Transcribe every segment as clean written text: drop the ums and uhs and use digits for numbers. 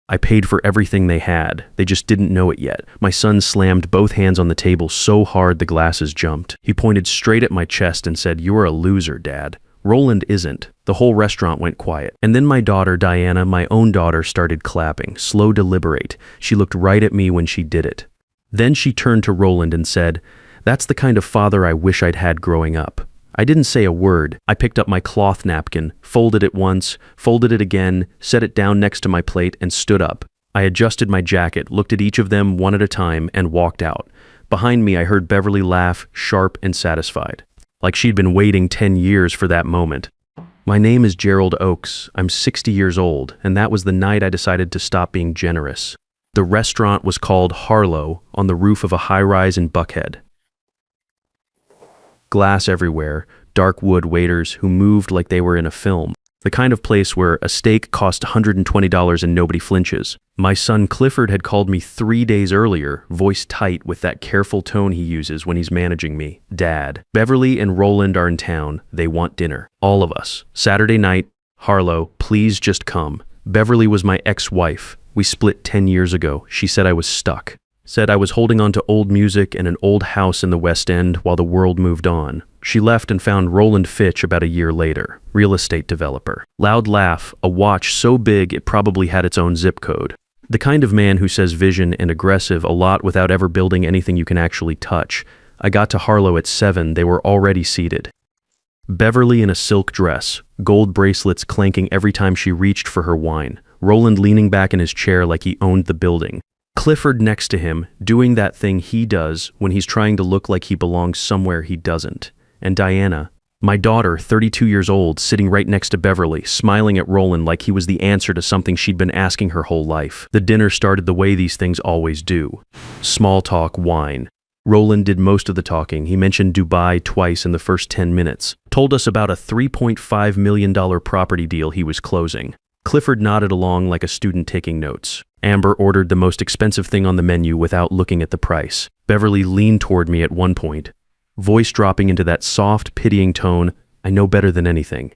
I paid for everything they had. They just didn't know it yet. My son slammed both hands on the table so hard the glasses jumped. He pointed straight at my chest and said, "You're a loser, Dad." Roland isn't. The whole restaurant went quiet. And then my daughter, Diana, my own daughter, started clapping, slow, deliberate. She looked right at me when she did it. Then she turned to Roland and said, "That's the kind of father I wish I'd had growing up." I didn't say a word. I picked up my cloth napkin, folded it once, folded it again, set it down next to my plate, and stood up. I adjusted my jacket, looked at each of them one at a time, and walked out. Behind me, I heard Beverly laugh, sharp and satisfied, like she'd been waiting 10 years for that moment. "My name is Gerald Oakes. I'm 60 years old, and that was the night I decided to stop being generous." The restaurant was called Harlow, on the roof of a high-rise in Buckhead. Glass everywhere, dark wood waiters who moved like they were in a film. The kind of place where a steak cost $120 and nobody flinches. My son Clifford had called me 3 days earlier, voice tight with that careful tone he uses when he's managing me. "Dad, Beverly and Roland are in town. They want dinner. All of us. Saturday night, Harlow, please just come." Beverly was my ex-wife. We split 10 years ago. She said I was stuck. Said I was holding on to old music and an old house in the West End while the world moved on. She left and found Roland Fitch about a year later, real estate developer. Loud laugh, a watch so big it probably had its own zip code. The kind of man who says vision and aggressive a lot without ever building anything you can actually touch. I got to Harlow at 7, they were already seated. Beverly in a silk dress, gold bracelets clanking every time she reached for her wine. Roland leaning back in his chair like he owned the building. Clifford next to him, doing that thing he does when he's trying to look like he belongs somewhere he doesn't. And Diana, my daughter, 32 years old, sitting right next to Beverly, smiling at Roland like he was the answer to something she'd been asking her whole life. The dinner started the way these things always do. Small talk, wine. Roland did most of the talking. He mentioned Dubai twice in the first 10 minutes. Told us about a $3.5 million property deal he was closing. Clifford nodded along like a student taking notes. Amber ordered the most expensive thing on the menu without looking at the price. Beverly leaned toward me at one point, voice dropping into that soft, pitying tone, "I know better than anything.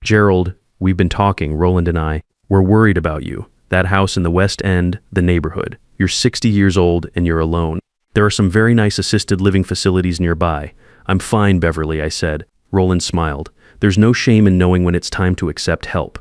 Gerald, we've been talking, Roland and I. We're worried about you. That house in the West End, the neighborhood. You're 60 years old and you're alone. There are some very nice assisted living facilities nearby." "I'm fine, Beverly," I said. Roland smiled. "There's no shame in knowing when it's time to accept help.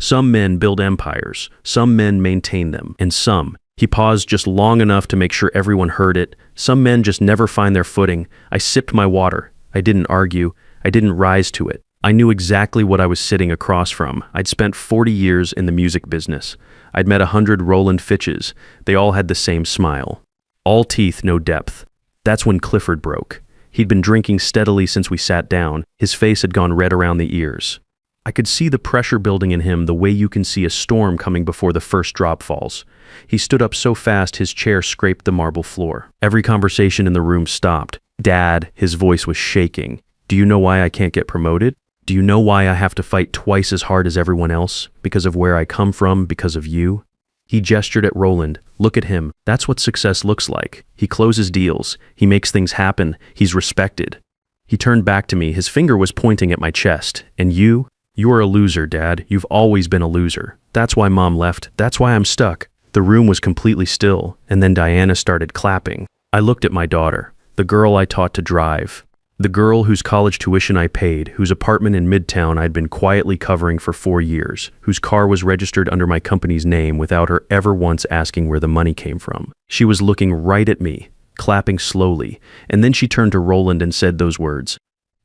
Some men build empires, some men maintain them, and some," he paused just long enough to make sure everyone heard it, "some men just never find their footing." I sipped my water. I didn't argue. I didn't rise to it. I knew exactly what I was sitting across from. I'd spent 40 years in the music business. I'd met 100 Roland Fitches. They all had the same smile. All teeth, no depth. That's when Clifford broke. He'd been drinking steadily since we sat down. His face had gone red around the ears. I could see the pressure building in him the way you can see a storm coming before the first drop falls. He stood up so fast his chair scraped the marble floor. Every conversation in the room stopped. "Dad," his voice was shaking. "Do you know why I can't get promoted? Do you know why I have to fight twice as hard as everyone else? Because of where I come from, because of you?" He gestured at Roland. "Look at him. That's what success looks like. He closes deals. He makes things happen. He's respected." He turned back to me. His finger was pointing at my chest. "And you? You are a loser, Dad. You've always been a loser. That's why Mom left. That's why I'm stuck." The room was completely still, and then Diana started clapping. I looked at my daughter, the girl I taught to drive, the girl whose college tuition I paid, whose apartment in Midtown I'd been quietly covering for 4 years, whose car was registered under my company's name without her ever once asking where the money came from. She was looking right at me, clapping slowly, and then she turned to Roland and said those words.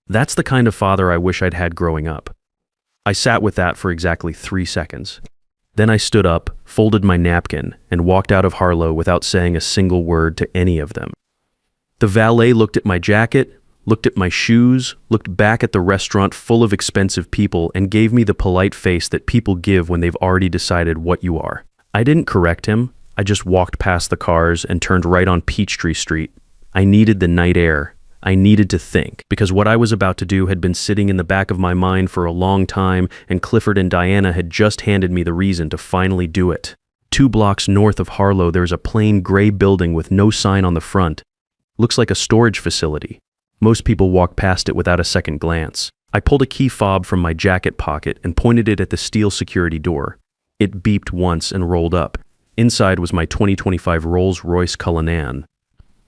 "That's the kind of father I wish I'd had growing up." I sat with that for exactly 3 seconds. Then I stood up, folded my napkin, and walked out of Harlow without saying a single word to any of them. The valet looked at my jacket, looked at my shoes, looked back at the restaurant full of expensive people, and gave me the polite face that people give when they've already decided what you are. I didn't correct him. I just walked past the cars and turned right on Peachtree Street. I needed the night air. I needed to think, because what I was about to do had been sitting in the back of my mind for a long time, and Clifford and Diana had just handed me the reason to finally do it. 2 blocks north of Harlow, there's a plain gray building with no sign on the front. Looks like a storage facility. Most people walk past it without a second glance. I pulled a key fob from my jacket pocket and pointed it at the steel security door. It beeped once and rolled up. Inside was my 2025 Rolls-Royce Cullinan.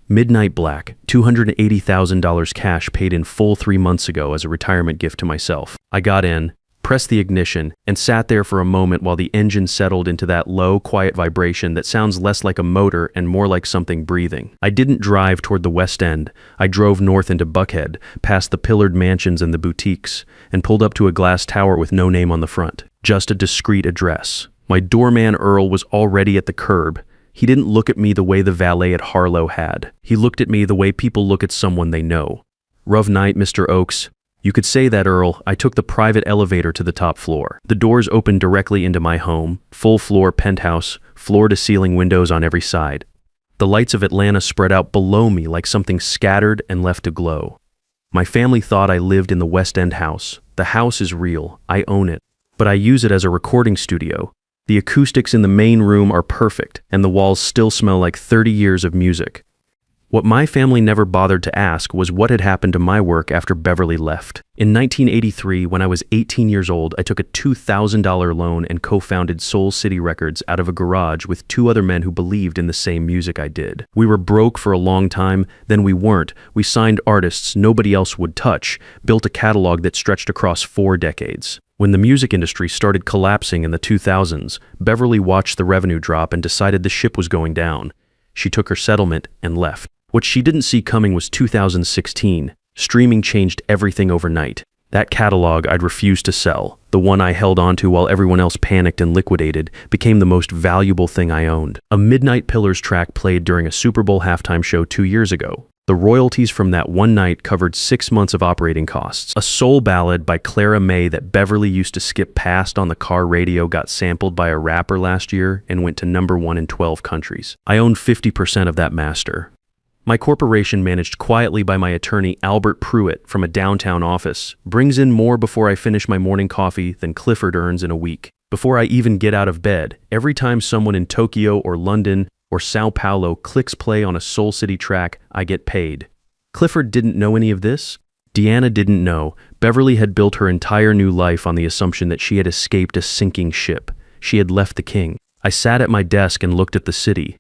Midnight black, $280,000 cash paid in full 3 months ago as a retirement gift to myself. I got in, pressed the ignition, and sat there for a moment while the engine settled into that low, quiet vibration that sounds less like a motor and more like something breathing. I didn't drive toward the West End. I drove north into Buckhead, past the pillared mansions and the boutiques, and pulled up to a glass tower with no name on the front, just a discreet address. My doorman Earl was already at the curb. He didn't look at me the way the valet at Harlow had. He looked at me the way people look at someone they know. "Rough night, Mr. Oakes." "You could say that, Earl. I took the private elevator to the top floor." The doors opened directly into my home, full-floor penthouse, floor-to-ceiling windows on every side. The lights of Atlanta spread out below me like something scattered and left to glow. My family thought I lived in the West End house. The house is real. I own it. But I use it as a recording studio. The acoustics in the main room are perfect, and the walls still smell like 30 years of music. What my family never bothered to ask was what had happened to my work after Beverly left. In 1983, when I was 18 years old, I took a $2,000 loan and co-founded Soul City Records out of a garage with 2 other men who believed in the same music I did. We were broke for a long time, then we weren't. We signed artists nobody else would touch, built a catalog that stretched across 4 decades. When the music industry started collapsing in the 2000s, Beverly watched the revenue drop and decided the ship was going down. She took her settlement and left. What she didn't see coming was 2016. Streaming changed everything overnight. That catalog I'd refused to sell, the one I held onto while everyone else panicked and liquidated, became the most valuable thing I owned. A Midnight Pillars track played during a Super Bowl halftime show 2 years ago. The royalties from that one night covered 6 months of operating costs. A soul ballad by Clara May that Beverly used to skip past on the car radio got sampled by a rapper last year and went to #1 in 12 countries. I owned 50% of that master. My corporation, managed quietly by my attorney Albert Pruitt from a downtown office, brings in more before I finish my morning coffee than Clifford earns in a week. Before I even get out of bed, every time someone in Tokyo or London or Sao Paulo clicks play on a Soul City track, I get paid. Clifford didn't know any of this. Deanna didn't know. Beverly had built her entire new life on the assumption that she had escaped a sinking ship. She had left the king. I sat at my desk and looked at the city.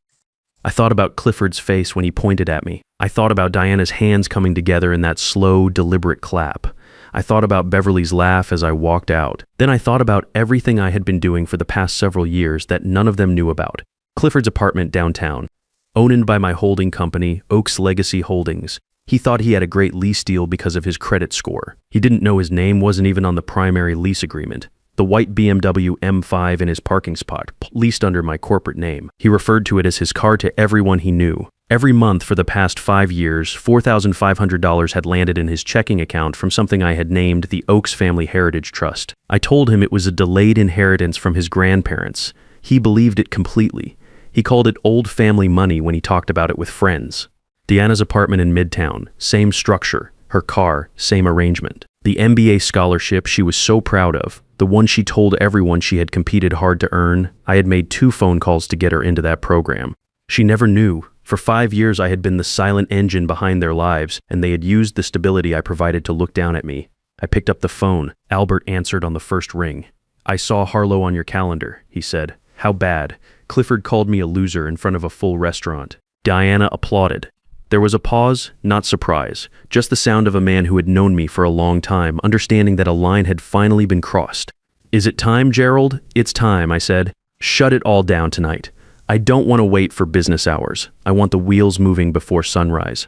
I thought about Clifford's face when he pointed at me. I thought about Diana's hands coming together in that slow, deliberate clap. I thought about Beverly's laugh as I walked out. Then I thought about everything I had been doing for the past several years that none of them knew about. Clifford's apartment downtown, owned by my holding company, Oaks Legacy Holdings. He thought he had a great lease deal because of his credit score. He didn't know his name wasn't even on the primary lease agreement. The white BMW M5 in his parking spot, leased under my corporate name. He referred to it as his car to everyone he knew. Every month for the past 5 years, $4,500 had landed in his checking account from something I had named the Oaks Family Heritage Trust. I told him it was a delayed inheritance from his grandparents. He believed it completely. He called it old family money when he talked about it with friends. Deanna's apartment in Midtown, same structure. Her car, same arrangement. The MBA scholarship she was so proud of, the one she told everyone she had competed hard to earn, I had made 2 phone calls to get her into that program. She never knew. For 5 years I had been the silent engine behind their lives, and they had used the stability I provided to look down at me. I picked up the phone. Albert answered on the first ring. "I saw Harlow on your calendar," he said. "How bad?" Clifford called me a loser in front of a full restaurant. Diana applauded. There was a pause, not surprise, just the sound of a man who had known me for a long time, understanding that a line had finally been crossed. "Is it time, Gerald?" "It's time," I said. "Shut it all down tonight. I don't want to wait for business hours. I want the wheels moving before sunrise."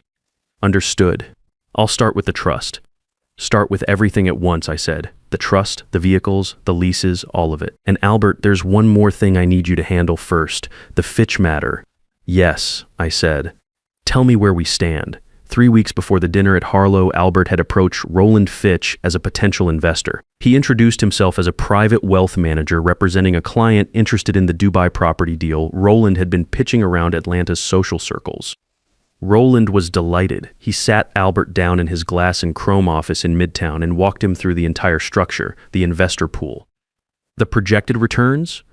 "Understood. I'll start with the trust." "Start with everything at once," I said. "The trust, the vehicles, the leases, all of it. And Albert, there's one more thing I need you to handle first, the Fitch matter." "Yes," I said. "Tell me where we stand." 3 weeks before the dinner at Harlow, Albert had approached Roland Fitch as a potential investor. He introduced himself as a private wealth manager representing a client interested in the Dubai property deal Roland had been pitching around Atlanta's social circles. Roland was delighted. He sat Albert down in his glass and chrome office in Midtown and walked him through the entire structure, the investor pool. The projected returns,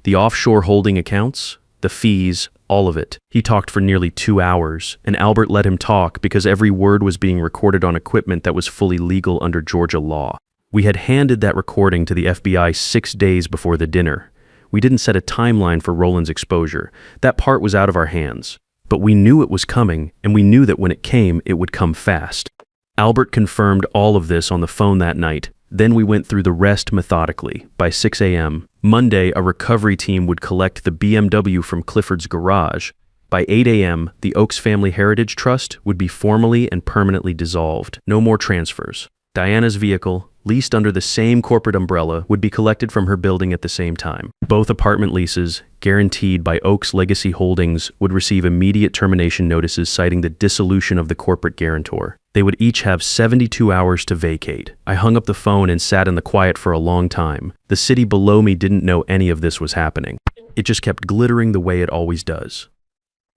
the offshore holding accounts, the fees, all of it. He talked for nearly 2 hours, and Albert let him talk because every word was being recorded on equipment that was fully legal under Georgia law. We had handed that recording to the FBI 6 days before the dinner. We didn't set a timeline for Roland's exposure. That part was out of our hands. But we knew it was coming, and we knew that when it came, it would come fast. Albert confirmed all of this on the phone that night. Then we went through the rest methodically. By 6 a.m. Monday, a recovery team would collect the BMW from Clifford's garage. By 8 a.m., the Oaks Family Heritage Trust would be formally and permanently dissolved. No more transfers. Diana's vehicle, leased under the same corporate umbrella, would be collected from her building at the same time. Both apartment leases, guaranteed by Oaks Legacy Holdings, would receive immediate termination notices citing the dissolution of the corporate guarantor. They would each have 72 hours to vacate. I hung up the phone and sat in the quiet for a long time. The city below me didn't know any of this was happening. It just kept glittering the way it always does.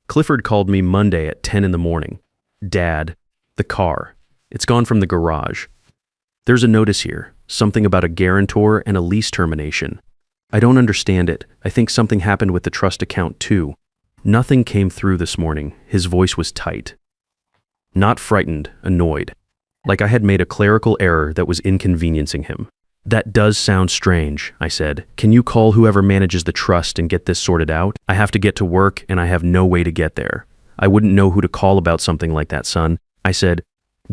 Clifford called me Monday at 10 in the morning. Dad, the car. It's gone from the garage. There's a notice here, something about a guarantor and a lease termination. I don't understand it. I think something happened with the trust account too. Nothing came through this morning. His voice was tight. Not frightened, annoyed. Like I had made a clerical error that was inconveniencing him. That does sound strange, I said. Can you call whoever manages the trust and get this sorted out? I have to get to work and I have no way to get there. I wouldn't know who to call about something like that, son. I said,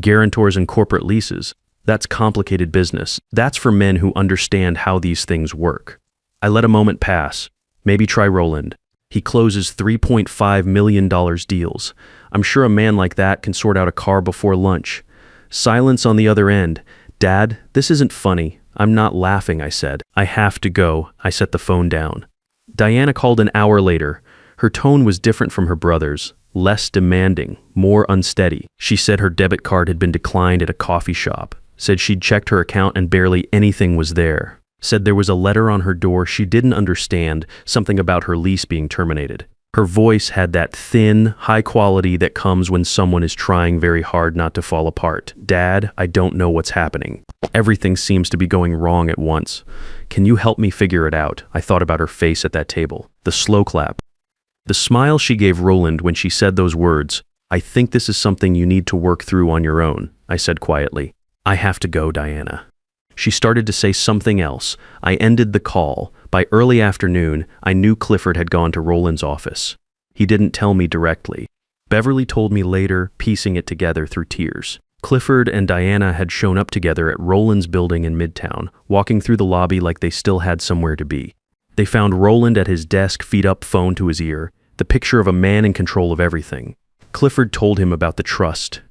guarantors and corporate leases. That's complicated business. That's for men who understand how these things work. I let a moment pass. Maybe try Roland. He closes $3.5 million deals. I'm sure a man like that can sort out a car before lunch. Silence on the other end. Dad, this isn't funny. I'm not laughing, I said. I have to go. I set the phone down. Diana called an hour later. Her tone was different from her brother's. Less demanding, more unsteady. She said her debit card had been declined at a coffee shop. Said she'd checked her account and barely anything was there. Said there was a letter on her door she didn't understand, something about her lease being terminated. Her voice had that thin, high quality that comes when someone is trying very hard not to fall apart. Dad, I don't know what's happening. Everything seems to be going wrong at once. Can you help me figure it out? I thought about her face at that table. The slow clap. The smile she gave Roland when she said those words. I think this is something you need to work through on your own, I said quietly. I have to go, Diana. She started to say something else. I ended the call. By early afternoon, I knew Clifford had gone to Roland's office. He didn't tell me directly. Beverly told me later, piecing it together through tears. Clifford and Diana had shown up together at Roland's building in Midtown, walking through the lobby like they still had somewhere to be. They found Roland at his desk, feet up, phone to his ear, the picture of a man in control of everything. Clifford told him about the trust.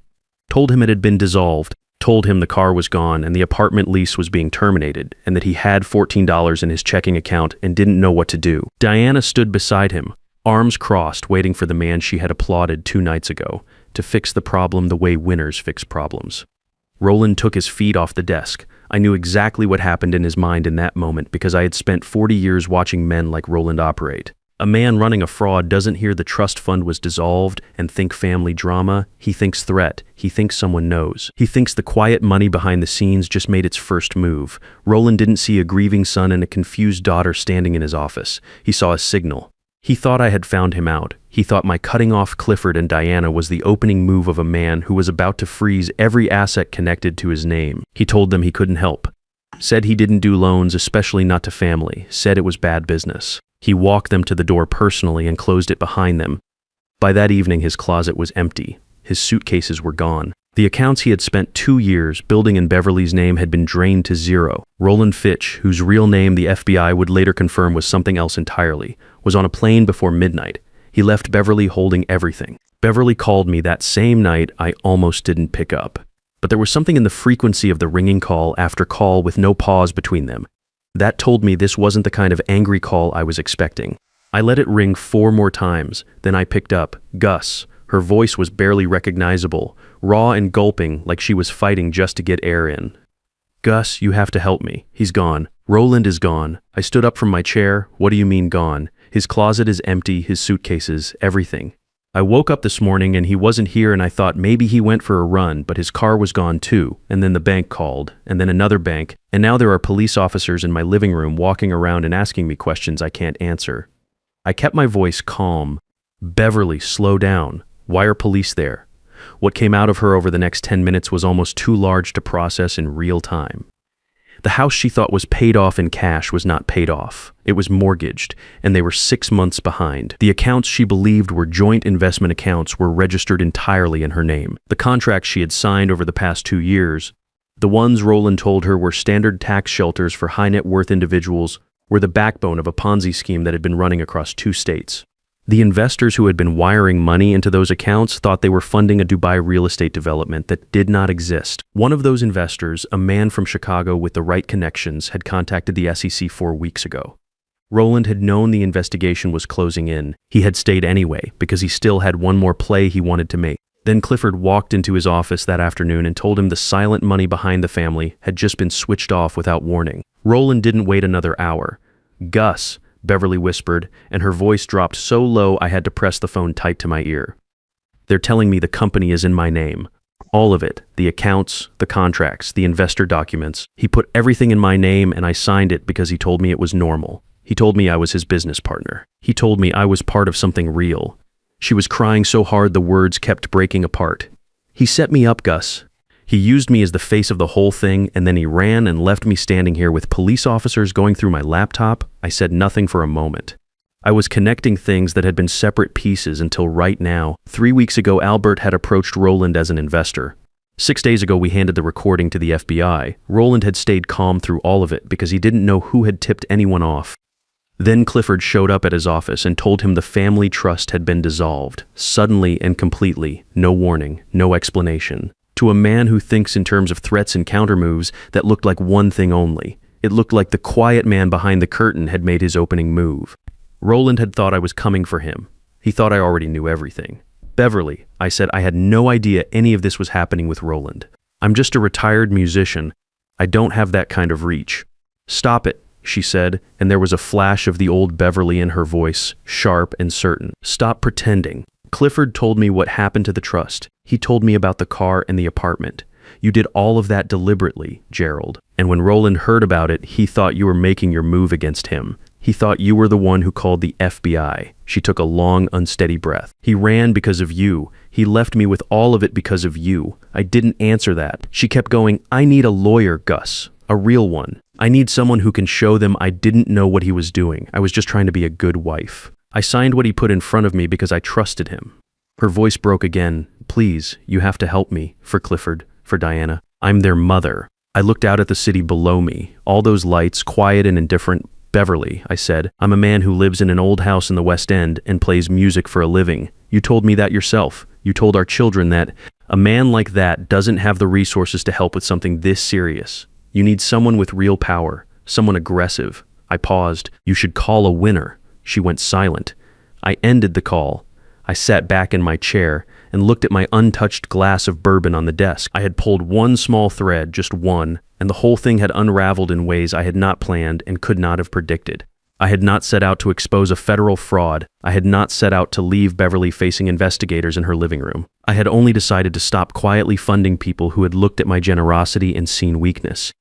Told him it had been dissolved. Told him the car was gone and the apartment lease was being terminated and that he had $14 in his checking account and didn't know what to do. Diana stood beside him, arms crossed, waiting for the man she had applauded 2 nights ago to fix the problem the way winners fix problems. Roland took his feet off the desk. I knew exactly what happened in his mind in that moment because I had spent 40 years watching men like Roland operate. A man running a fraud doesn't hear the trust fund was dissolved and think family drama. He thinks threat. He thinks someone knows. He thinks the quiet money behind the scenes just made its first move. Roland didn't see a grieving son and a confused daughter standing in his office. He saw a signal. He thought I had found him out. He thought my cutting off Clifford and Diana was the opening move of a man who was about to freeze every asset connected to his name. He told them he couldn't help. Said he didn't do loans, especially not to family. Said it was bad business. He walked them to the door personally and closed it behind them. By that evening, his closet was empty. His suitcases were gone. The accounts he had spent 2 years building in Beverly's name had been drained to zero. Roland Fitch, whose real name the FBI would later confirm was something else entirely, was on a plane before midnight. He left Beverly holding everything. Beverly called me that same night. I almost didn't pick up. But there was something in the frequency of the ringing call after call with no pause between them. That told me this wasn't the kind of angry call I was expecting. I let it ring 4 more times, then I picked up. Gus. Her voice was barely recognizable, raw and gulping like she was fighting just to get air in. Gus, you have to help me. He's gone. Roland is gone. I stood up from my chair. What do you mean gone? His closet is empty, his suitcases, everything. I woke up this morning and he wasn't here and I thought maybe he went for a run, but his car was gone too. And then the bank called, and then another bank, and now there are police officers in my living room walking around and asking me questions I can't answer. I kept my voice calm. Beverly, slow down. Why are police there? What came out of her over the next 10 minutes was almost too large to process in real time. The house she thought was paid off in cash was not paid off. It was mortgaged, and they were 6 months behind. The accounts she believed were joint investment accounts were registered entirely in her name. The contracts she had signed over the past 2 years, the ones Roland told her were standard tax shelters for high net worth individuals, were the backbone of a Ponzi scheme that had been running across 2 states. The investors who had been wiring money into those accounts thought they were funding a Dubai real estate development that did not exist. One of those investors, a man from Chicago with the right connections, had contacted the SEC 4 weeks ago. Roland had known the investigation was closing in. He had stayed anyway because he still had one more play he wanted to make. Then Clifford walked into his office that afternoon and told him the silent money behind the family had just been switched off without warning. Roland didn't wait another hour. "Gus," Beverly whispered, and her voice dropped so low I had to press the phone tight to my ear. "They're telling me the company is in my name. All of it. The accounts, the contracts, the investor documents. He put everything in my name and I signed it because he told me it was normal. He told me I was his business partner. He told me I was part of something real." She was crying so hard the words kept breaking apart. "He set me up, Gus. He used me as the face of the whole thing, and then he ran and left me standing here with police officers going through my laptop." I said nothing for a moment. I was connecting things that had been separate pieces until right now. 3 weeks ago, Albert had approached Roland as an investor. 6 days ago, we handed the recording to the FBI. Roland had stayed calm through all of it because he didn't know who had tipped anyone off. Then Clifford showed up at his office and told him the family trust had been dissolved, suddenly and completely, no warning, no explanation. To a man who thinks in terms of threats and countermoves, that looked like one thing only. It looked like the quiet man behind the curtain had made his opening move. Roland had thought I was coming for him. He thought I already knew everything. "Beverly," I said, "I had no idea any of this was happening with Roland. I'm just a retired musician. I don't have that kind of reach." "Stop it," she said, and there was a flash of the old Beverly in her voice, sharp and certain. "Stop pretending. Clifford told me what happened to the trust. He told me about the car and the apartment. You did all of that deliberately, Gerald. And when Roland heard about it, he thought you were making your move against him. He thought you were the one who called the FBI." She took a long, unsteady breath. "He ran because of you. He left me with all of it because of you. I didn't answer that." She kept going, "I need a lawyer, Gus. A real one. I need someone who can show them I didn't know what he was doing. I was just trying to be a good wife. I signed what he put in front of me because I trusted him." Her voice broke again. "Please, you have to help me. For Clifford, for Diana. I'm their mother." I looked out at the city below me, all those lights, quiet and indifferent. "Beverly," I said, "I'm a man who lives in an old house in the West End and plays music for a living. You told me that yourself. You told our children that a man like that doesn't have the resources to help with something this serious. You need someone with real power, someone aggressive." I paused. "You should call a winner." She went silent. I ended the call. I sat back in my chair and looked at my untouched glass of bourbon on the desk. I had pulled one small thread, just one, and the whole thing had unraveled in ways I had not planned and could not have predicted. I had not set out to expose a federal fraud. I had not set out to leave Beverly facing investigators in her living room. I had only decided to stop quietly funding people who had looked at my generosity and seen weakness.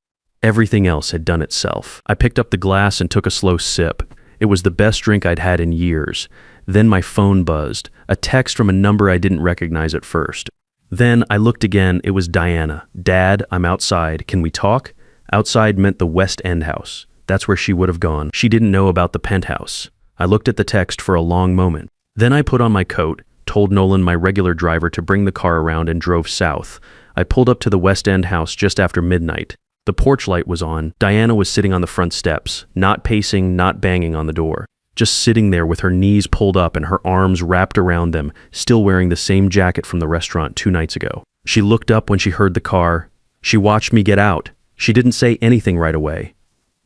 Everything else had done itself. I picked up the glass and took a slow sip. It was the best drink I'd had in years. Then my phone buzzed, a text from a number I didn't recognize at first. Then I looked again. It was Diana. "Dad, I'm outside. Can we talk?" Outside meant the West End house. That's where she would have gone. She didn't know about the penthouse. I looked at the text for a long moment. Then I put on my coat, told Nolan, my regular driver, to bring the car around and drove south. I pulled up to the West End house just after midnight. The porch light was on. Diana was sitting on the front steps, not pacing, not banging on the door. Just sitting there with her knees pulled up and her arms wrapped around them, still wearing the same jacket from the restaurant 2 nights ago. She looked up when she heard the car. She watched me get out. She didn't say anything right away.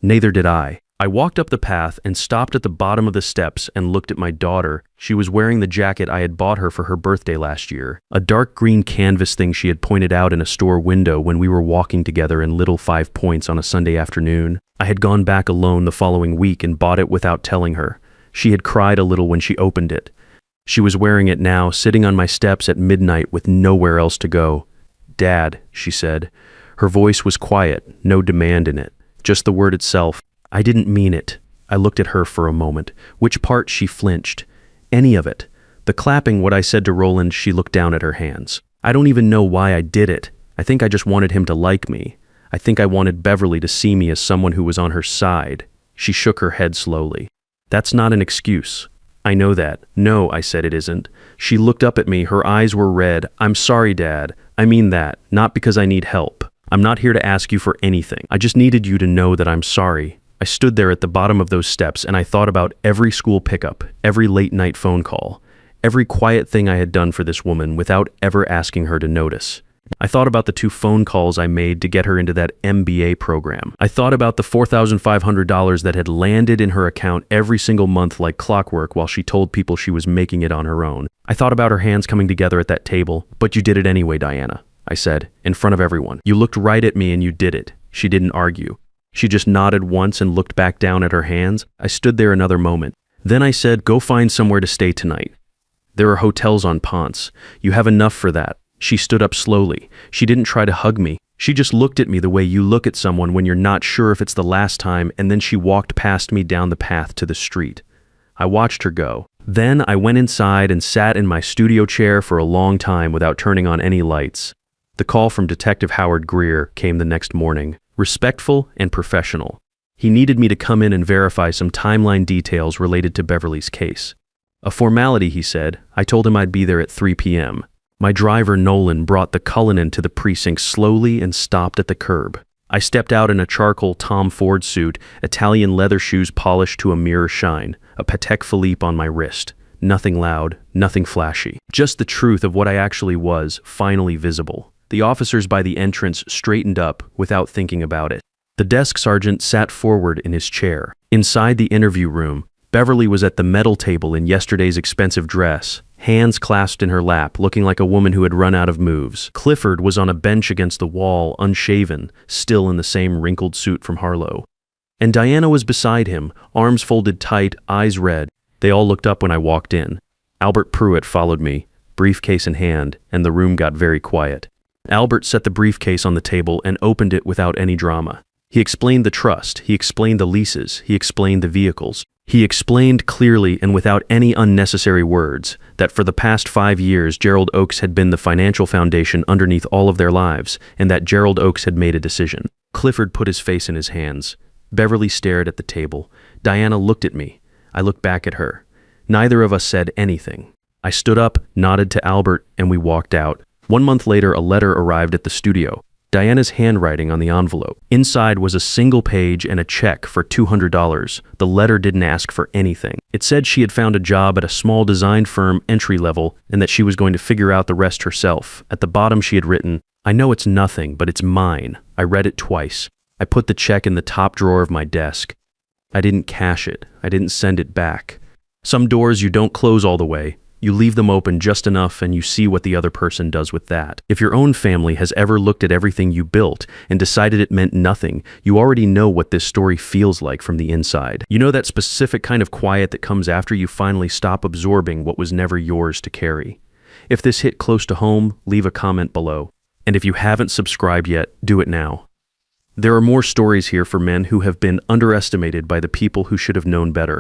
Neither did I. I walked up the path and stopped at the bottom of the steps and looked at my daughter. She was wearing the jacket I had bought her for her birthday last year, a dark green canvas thing she had pointed out in a store window when we were walking together in Little 5 Points on a Sunday afternoon. I had gone back alone the following week and bought it without telling her. She had cried a little when she opened it. She was wearing it now, sitting on my steps at midnight with nowhere else to go. "Dad," she said. Her voice was quiet, no demand in it, just the word itself. I didn't mean it. I looked at her for a moment. Which part? She flinched. Any of it. The clapping, what I said to Roland. She looked down at her hands. I don't even know why I did it. I think I just wanted him to like me. I think I wanted Beverly to see me as someone who was on her side. She shook her head slowly. That's not an excuse. I know that. No, I said, it isn't. She looked up at me, her eyes were red. I'm sorry, Dad. I mean that, not because I need help. I'm not here to ask you for anything. I just needed you to know that I'm sorry. I stood there at the bottom of those steps and I thought about every school pickup, every late night phone call, every quiet thing I had done for this woman without ever asking her to notice. I thought about the 2 phone calls I made to get her into that MBA program. I thought about the $4,500 that had landed in her account every single month like clockwork while she told people she was making it on her own. I thought about her hands coming together at that table. But you did it anyway, Diana, I said, in front of everyone. You looked right at me and you did it. She didn't argue. She just nodded once and looked back down at her hands. I stood there another moment. Then I said, go find somewhere to stay tonight. There are hotels on Ponce. You have enough for that. She stood up slowly. She didn't try to hug me. She just looked at me the way you look at someone when you're not sure if it's the last time, and then she walked past me down the path to the street. I watched her go. Then I went inside and sat in my studio chair for a long time without turning on any lights. The call from Detective Howard Greer came the next morning, respectful and professional. He needed me to come in and verify some timeline details related to Beverly's case. A formality, he said. I told him I'd be there at 3 p.m. My driver, Nolan, brought the Cullinan to the precinct slowly and stopped at the curb. I stepped out in a charcoal Tom Ford suit, Italian leather shoes polished to a mirror shine, a Patek Philippe on my wrist. Nothing loud, nothing flashy. Just the truth of what I actually was, finally visible. The officers by the entrance straightened up without thinking about it. The desk sergeant sat forward in his chair. Inside the interview room, Beverly was at the metal table in yesterday's expensive dress, hands clasped in her lap, looking like a woman who had run out of moves. Clifford was on a bench against the wall, unshaven, still in the same wrinkled suit from Harlow. And Diana was beside him, arms folded tight, eyes red. They all looked up when I walked in. Albert Pruitt followed me, briefcase in hand, and the room got very quiet. Albert set the briefcase on the table and opened it without any drama. He explained the trust, he explained the leases, he explained the vehicles. He explained clearly and without any unnecessary words that for the past 5 years Gerald Oakes had been the financial foundation underneath all of their lives, and that Gerald Oakes had made a decision. Clifford put his face in his hands. Beverly stared at the table. Diana looked at me. I looked back at her. Neither of us said anything. I stood up, nodded to Albert, and we walked out. 1 month later, a letter arrived at the studio. Diana's handwriting on the envelope. Inside was a single page and a check for $200. The letter didn't ask for anything. It said she had found a job at a small design firm, entry level, and that she was going to figure out the rest herself. At the bottom she had written, I know it's nothing, but it's mine. I read it twice. I put the check in the top drawer of my desk. I didn't cash it. I didn't send it back. Some doors you don't close all the way. You leave them open just enough and you see what the other person does with that. If your own family has ever looked at everything you built and decided it meant nothing, you already know what this story feels like from the inside. You know that specific kind of quiet that comes after you finally stop absorbing what was never yours to carry. If this hit close to home, leave a comment below. And if you haven't subscribed yet, do it now. There are more stories here for men who have been underestimated by the people who should have known better.